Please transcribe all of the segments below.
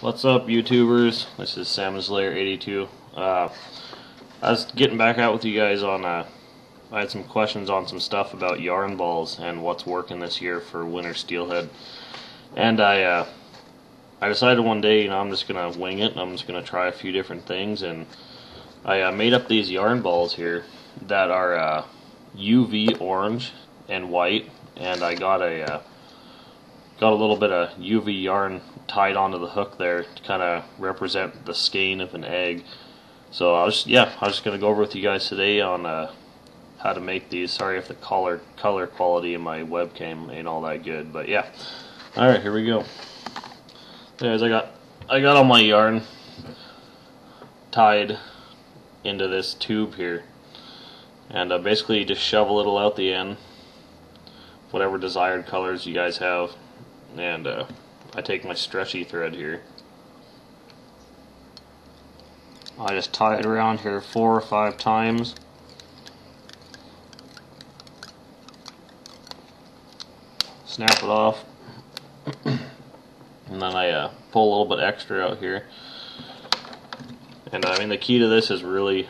What's up, YouTubers? This is SalmonSlayer82. I was getting back out with you guys on, I had some questions on some stuff about yarn balls and what's working this year for winter steelhead. And I decided one day, I'm just going to wing it, and I'm just going to try a few different things. And I made up these yarn balls here that are UV orange and white, and I got a little bit of UV yarn tied onto the hook there to kind of represent the skein of an egg. So I was just gonna go over with you guys today on how to make these. Sorry if the color quality in my webcam ain't all that good, but yeah. All right, here we go. Anyways, I got all my yarn tied into this tube here, and basically you just shove a little out the end, whatever desired colors you guys have. And I take my stretchy thread here. I just tie it around here 4 or 5 times. Snap it off. And then I pull a little bit extra out here. And I mean, the key to this is really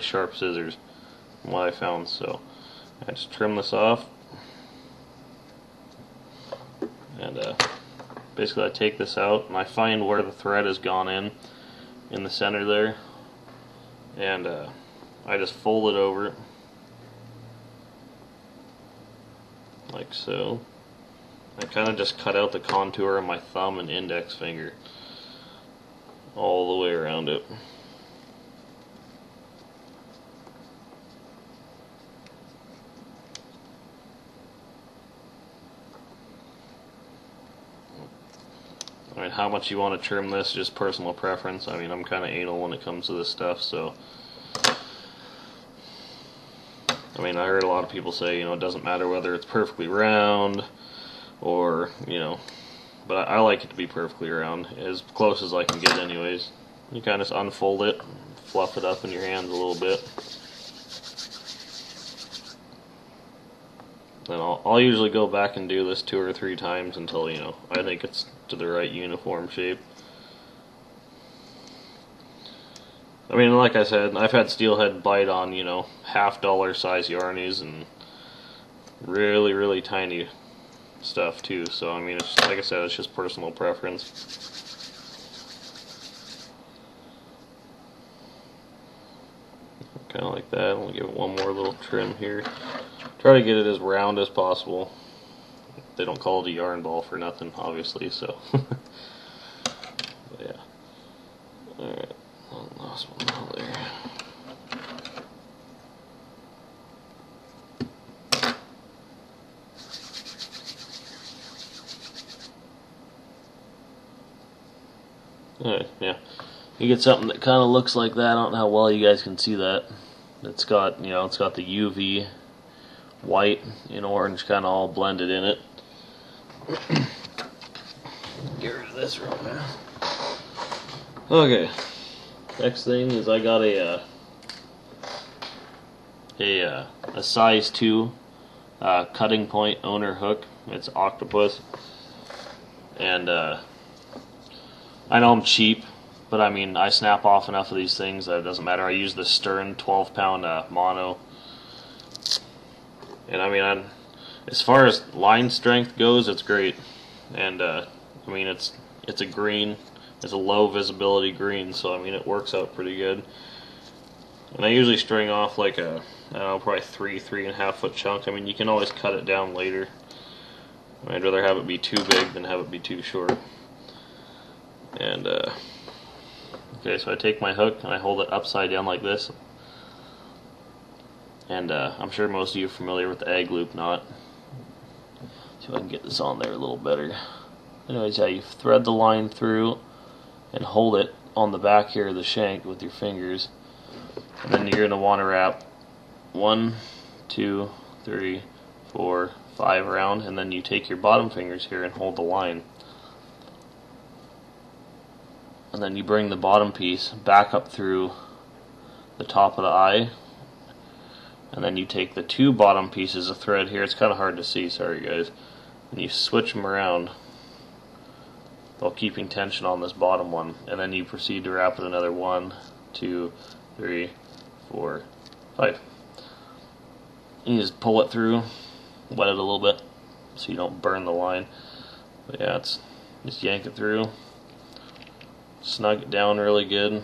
sharp scissors, from what I found. So I just trim this off. And basically I take this out and I find where the thread has gone in the center there, and I just fold it over like so. I kind of just cut out the contour of my thumb and index finger all the way around it. I mean, how much you want to trim this, just personal preference. I mean, I'm kind of anal when it comes to this stuff, so. I mean, I heard a lot of people say, it doesn't matter whether it's perfectly round or, but I like it to be perfectly round, as close as I can get anyways. You kind of just unfold it, fluff it up in your hands a little bit. Then I'll usually go back and do this 2 or 3 times until, I think it's to the right uniform shape. I mean, like I said, I've had steelhead bite on, $half size yarnies and really tiny stuff too. So, I mean, it's, like I said, it's just personal preference. Kind of like that. I'll give it one more little trim here. Try to get it as round as possible. They don't call it a yarn ball for nothing, obviously, so. But yeah. Alright, last one out there. Alright, yeah. You get something that kind of looks like that. I don't know how well you guys can see that. It's got, it's got the UV white and orange kind of all blended in it. Get rid of this real fast. Okay, next thing is I got a size 2 cutting point owner hook. It's octopus, and I know I'm cheap, but I mean, I snap off enough of these things that it doesn't matter. I use the Stern 12-pound mono. And I mean, as far as line strength goes, it's great. And I mean, it's a green, it's a low visibility green, so I mean, it works out pretty good. And I usually string off like a, I don't know, probably 3.5 foot chunk. I mean, you can always cut it down later. I'd rather have it be too big than have it be too short. And okay, so I take my hook and I hold it upside down like this. And I'm sure most of you are familiar with the egg loop knot. See if I can get this on there a little better. Anyways, yeah, you thread the line through and hold it on the back here of the shank with your fingers. And then you're going to want to wrap 1, 2, 3, 4, 5 around, and then you take your bottom fingers here and hold the line. And then you bring the bottom piece back up through the top of the eye. And then you take the 2 bottom pieces of thread here. It's kind of hard to see, sorry guys. And you switch them around while keeping tension on this bottom one, and then you proceed to wrap it another 1, 2, 3, 4, 5. You just pull it through, wet it a little bit so you don't burn the line. But yeah, just yank it through, snug it down really good,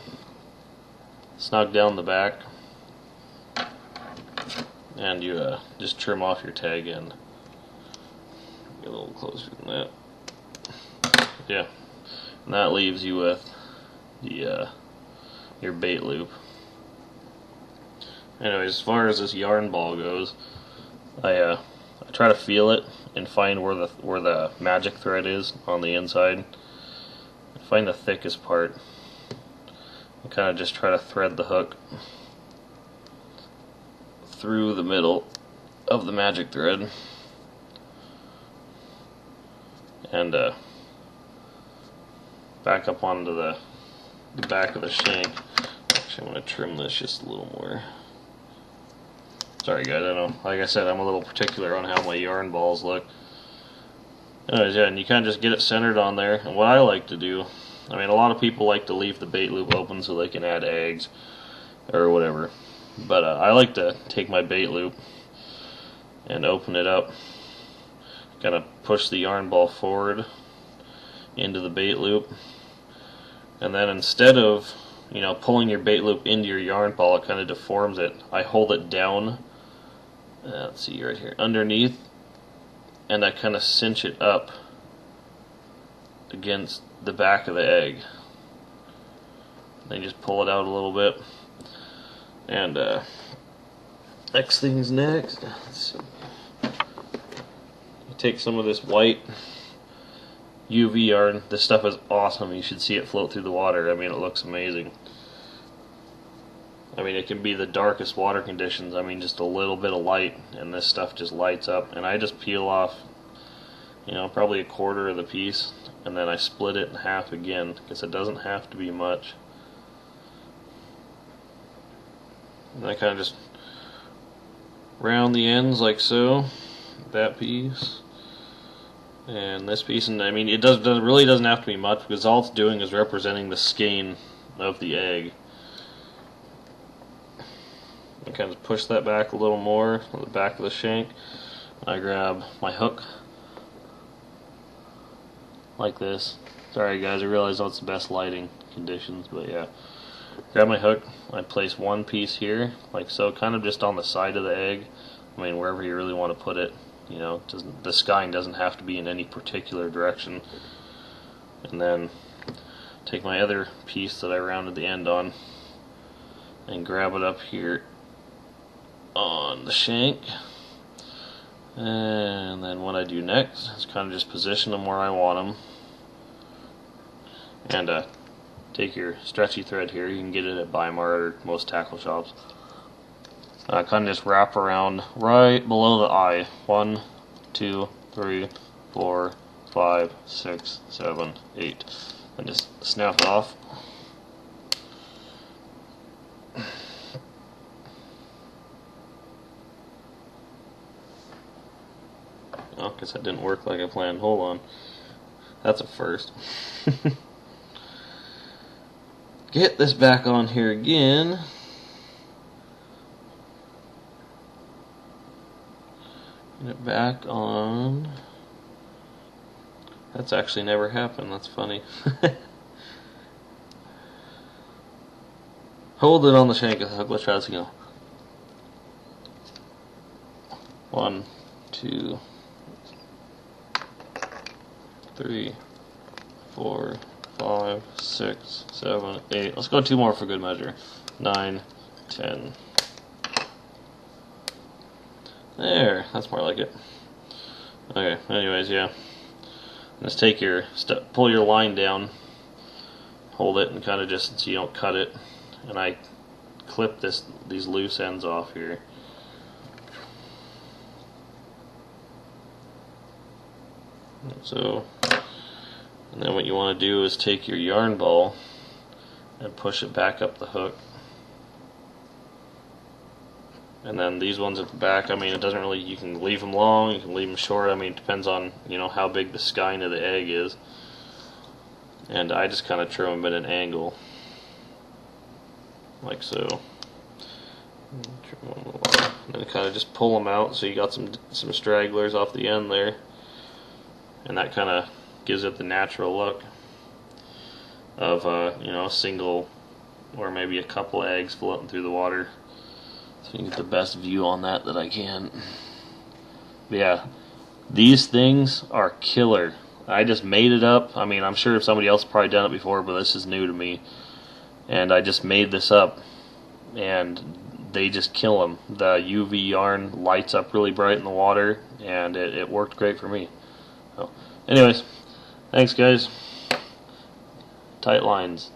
snug down the back, and you just trim off your tag end. Get a little closer than that. Yeah, and that leaves you with the your bait loop. Anyways, as far as this yarn ball goes, I try to feel it and find where the magic thread is on the inside. Find the thickest part and kind of just try to thread the hook through the middle of the magic thread, and back up onto the back of the shank. Actually, I'm going to trim this just a little more. Sorry guys, I know, like I said, I'm a little particular on how my yarn balls look. Anyways, yeah, and you kind of just get it centered on there. And what I like to do, I mean, a lot of people like to leave the bait loop open so they can add eggs or whatever. But I like to take my bait loop and open it up, kind of push the yarn ball forward into the bait loop, and then instead of pulling your bait loop into your yarn ball, it kind of deforms it. I hold it down, let's see, right here underneath, and I kind of cinch it up against the back of the egg. Then just pull it out a little bit, and next thing's next. Let's see. You take some of this white UV yarn. This stuff is awesome. You should see it float through the water. I mean, it looks amazing. I mean, it can be the darkest water conditions. I mean, just a little bit of light, and this stuff just lights up. And I just peel off, probably a quarter of the piece, and then I split it in half again, because it doesn't have to be much. And I kind of just round the ends like so, that piece. And this piece, and I mean, it really doesn't have to be much, because all it's doing is representing the skein of the egg. I kind of push that back a little more on the back of the shank. I grab my hook like this. Sorry guys, I realize that's the best lighting conditions, but yeah. Grab my hook. I place one piece here, like so, kind of just on the side of the egg. I mean, wherever you really want to put it. The skein doesn't have to be in any particular direction. And then take my other piece that I rounded the end on and grab it up here on the shank. And then what I do next is kind of just position them where I want them. And take your stretchy thread here. You can get it at Weimar or most tackle shops. Kind of just wrap around right below the eye. 1, 2, 3, 4, 5, 6, 7, 8. And just snap it off. Oh, guess that didn't work like I planned. Hold on. That's a first. Get this back on here again. Get it back on. That's actually never happened. That's funny. Hold it on the shank of the hook. Let's try this again. 1, 2, 3, 4, 5, 6, 7, 8. Let's go 2 more for good measure. 9, 10. There, that's more like it. Okay, anyways, yeah. Just take your pull your line down, hold it, and kind of just so you don't cut it. And I clip these loose ends off here. So, and then what you want to do is take your yarn ball and push it back up the hook. And then these ones at the back, I mean, it doesn't really, you can leave them long, you can leave them short. I mean, it depends on, how big the skein of the egg is. and I just kind of trim them at an angle, like so. And then kind of just pull them out, so you got some stragglers off the end there, and that kind of gives it the natural look of you know, a single or maybe a couple eggs floating through the water. So you can get the best view on that I can. But yeah, these things are killer. I just made it up. I mean, I'm sure somebody else probably done it before, but this is new to me. And I just made this up, and they just kill them. The UV yarn lights up really bright in the water, and it worked great for me. So, anyways, thanks guys. Tight lines.